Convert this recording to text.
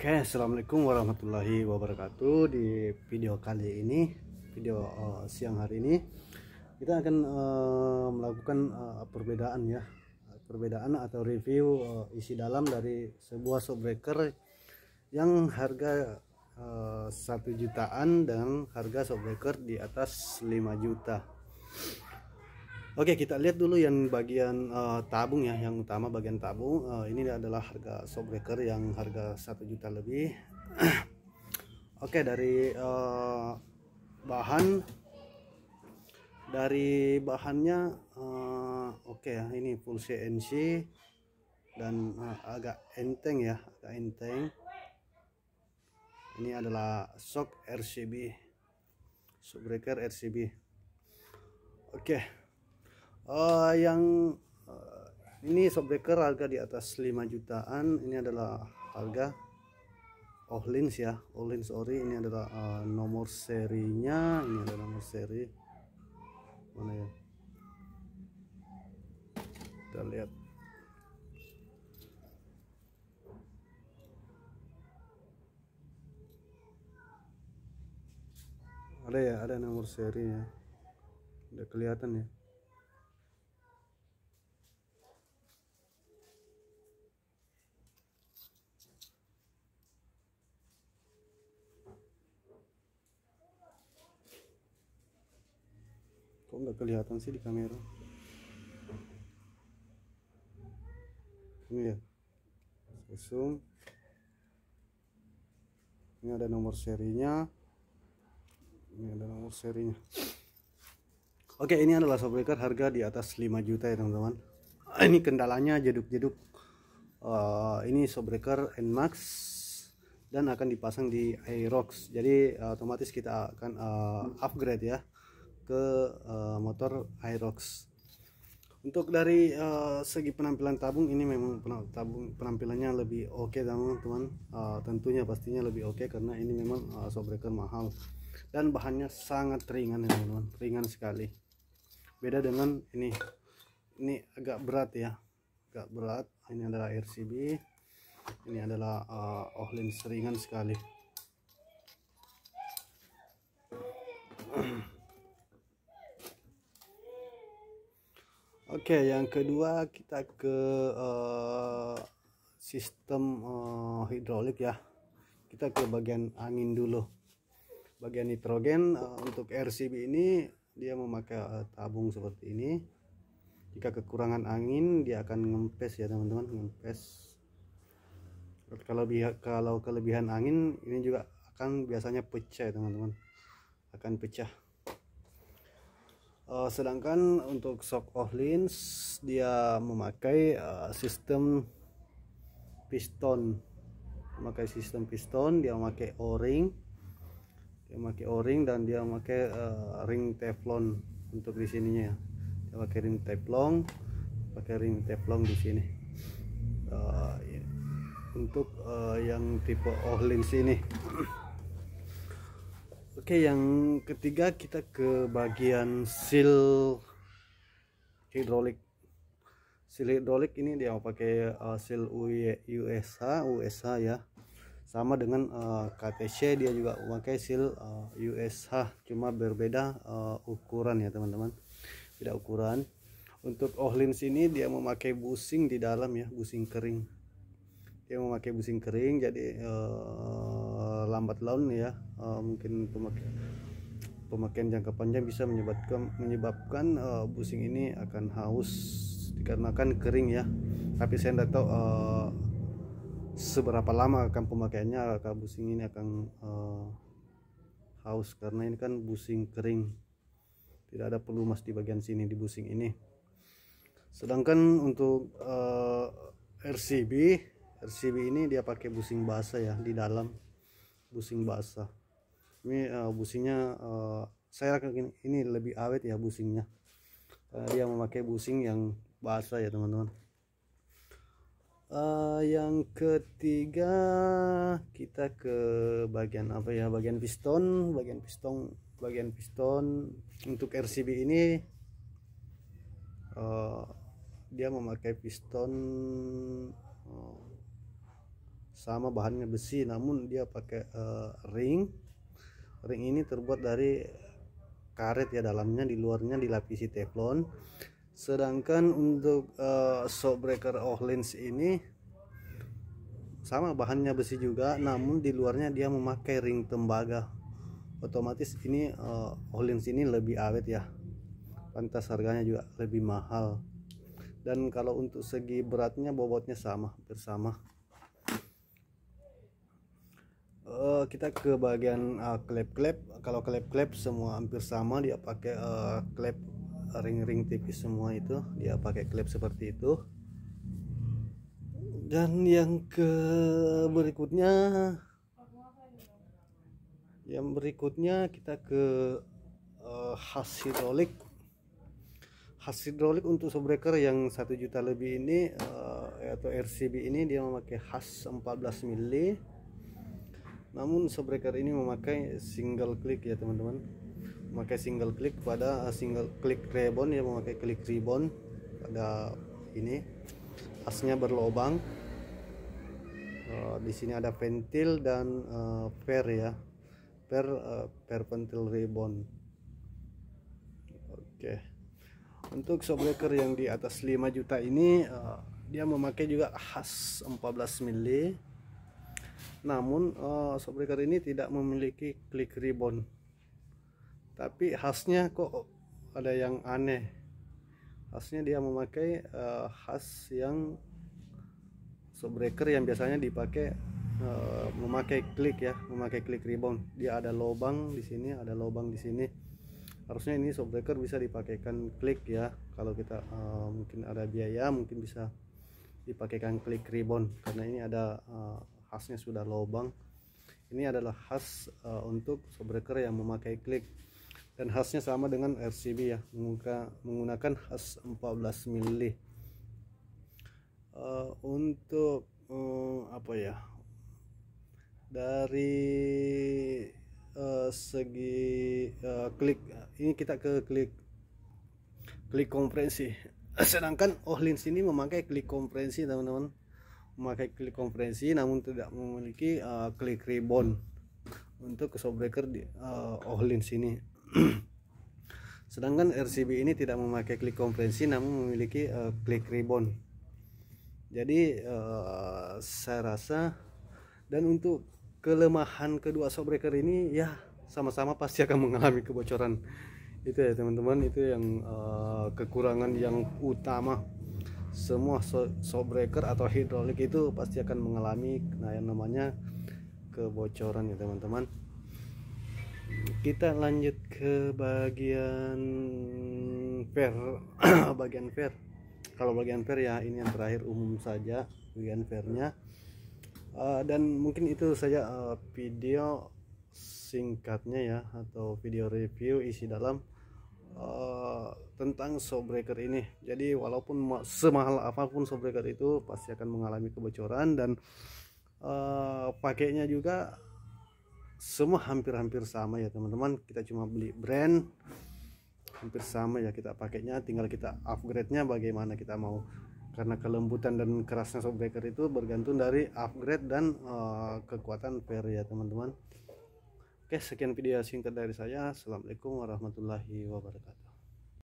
Oke, assalamualaikum warahmatullahi wabarakatuh. Di video kali ini, video siang hari ini, kita akan melakukan perbedaan ya, perbedaan atau review isi dalam dari sebuah shockbreaker yang harga 1 jutaan dan harga shockbreaker di atas 5 juta. Oke, kita lihat dulu yang bagian tabung ya, yang utama bagian tabung. Ini adalah harga shockbreaker yang harga 1 juta lebih. Oke, dari bahannya oke ya, ini full CNC dan agak enteng ya, agak enteng. Ini adalah shock RCB, shockbreaker RCB. Oke. Yang ini shockbreaker harga di atas 5 jutaan. Ini adalah harga Ohlins ya, Ohlins ori. Ini adalah nomor serinya. Ini ada nomor seri mana ya, kita lihat. Ada ya, ada nomor serinya, udah kelihatan ya. Kok nggak kelihatan sih di kamera ini ya, zoom. Ini ada nomor serinya, ini ada nomor serinya. Oke, ini adalah shockbreaker harga di atas 5 juta ya teman-teman. Ini kendalanya jeduk-jeduk. Ini shockbreaker NMAX dan akan dipasang di Aerox. Jadi otomatis kita akan upgrade ya ke motor Aerox. Untuk dari segi penampilan tabung, ini memang penampilannya lebih oke teman-teman. Tentunya pastinya lebih oke karena ini memang shockbreaker mahal dan bahannya sangat ringan ya teman-teman, ringan sekali. Beda dengan ini agak berat ya, agak berat. Ini adalah RCB, ini adalah Ohlins, ringan sekali. Oke, yang kedua kita ke sistem hidrolik ya. Kita ke bagian angin dulu. Bagian nitrogen untuk RCB ini dia memakai tabung seperti ini. Jika kekurangan angin dia akan ngempes ya teman-teman, ngempes. Kalau kelebihan angin ini juga akan biasanya pecah ya teman-teman, akan pecah. Sedangkan untuk shock Ohlins dia memakai sistem piston, dia memakai o-ring, dan dia memakai ring teflon untuk di sininya ya. Dia pakai ring teflon di sini. Untuk yang tipe Ohlins ini. Oke, yang ketiga kita ke bagian seal hidrolik. Seal hidrolik ini dia pakai seal USH ya. Sama dengan KTC, dia juga memakai seal USH, cuma berbeda ukuran ya teman-teman. Beda ukuran. Untuk Ohlins ini dia memakai busing di dalam ya, busing kering. Dia memakai busing kering, jadi lambat laun ya, mungkin pemakaian jangka panjang bisa menyebabkan busing ini akan haus dikarenakan kering ya. Tapi saya tidak tahu seberapa lama akan pemakaiannya busing ini akan haus, karena ini kan busing kering, tidak ada pelumas di bagian sini di busing ini. Sedangkan untuk RCB ini dia pakai busing basah ya di dalam, busing basah. Ini busingnya saya ini lebih awet ya busingnya, karena dia memakai busing yang basah ya teman-teman. Yang ketiga kita ke bagian apa ya, bagian piston. Untuk RCB ini dia memakai piston sama bahannya besi, namun dia pakai ring ini terbuat dari karet ya, dalamnya, di luarnya dilapisi teflon. Sedangkan untuk shockbreaker Ohlins ini sama, bahannya besi juga, namun di luarnya dia memakai ring tembaga. Otomatis ini Ohlins ini lebih awet ya, pantas harganya juga lebih mahal. Dan kalau untuk segi beratnya, bobotnya sama, hampir sama. Kita ke bagian klep-klep. Kalau klep-klep semua hampir sama, dia pakai klep ring-ring tipis semua, itu dia pakai klep seperti itu. Dan yang berikutnya kita ke khas hidrolik. Khas hidrolik untuk shockbreaker yang 1 juta lebih ini atau RCB ini, dia memakai khas 14 mili. Namun shockbreaker ini memakai single click ya teman-teman, memakai single click pada single click ribbon ya, memakai click ribbon pada ini. Asnya berlobang. Di sini ada ventil dan per ya, per ventil ribbon. Oke. Untuk shockbreaker yang di atas 5 juta ini dia memakai juga khas 14 mili. Namun shockbreaker ini tidak memiliki click ribbon, tapi khasnya kok ada yang aneh. Khasnya dia memakai khas yang shockbreaker yang biasanya dipakai memakai click ya, memakai click ribbon. Dia ada lubang di sini, ada lubang di sini. Harusnya ini shockbreaker bisa dipakaikan click ya. Kalau kita mungkin ada biaya, mungkin bisa dipakaikan click ribbon, karena ini ada khasnya sudah lubang. Ini adalah khas untuk shockbreaker yang memakai click, dan khasnya sama dengan RCB ya, menggunakan khas 14 mili. Untuk apa ya, dari segi klik, ini kita ke klik kompresi. Sedangkan Ohlins ini memakai klik kompresi teman-teman, memakai klik kompresi namun tidak memiliki klik ribbon untuk shockbreaker di Ohlins ini. Sedangkan RCB ini tidak memakai klik kompresi namun memiliki klik ribbon. Jadi saya rasa, dan untuk kelemahan kedua shockbreaker ini ya sama-sama pasti akan mengalami kebocoran. Itu ya teman-teman, itu yang kekurangan yang utama. Semua shockbreaker atau hidrolik itu pasti akan mengalami yang namanya kebocoran ya teman-teman. Kita lanjut ke bagian per bagian per. Kalau bagian per ya ini yang terakhir, umum saja bagian pernya. Dan mungkin itu saja video singkatnya ya, atau video review isi dalam tentang shockbreaker ini. Jadi walaupun semahal apapun shockbreaker itu pasti akan mengalami kebocoran, dan pakainya juga semua hampir-hampir sama ya teman-teman. Kita cuma beli brand, hampir sama ya kita pakainya, tinggal kita upgrade-nya bagaimana kita mau, karena kelembutan dan kerasnya shockbreaker itu bergantung dari upgrade dan kekuatan per ya teman-teman. Oke, sekian video singkat dari saya. Assalamualaikum warahmatullahi wabarakatuh.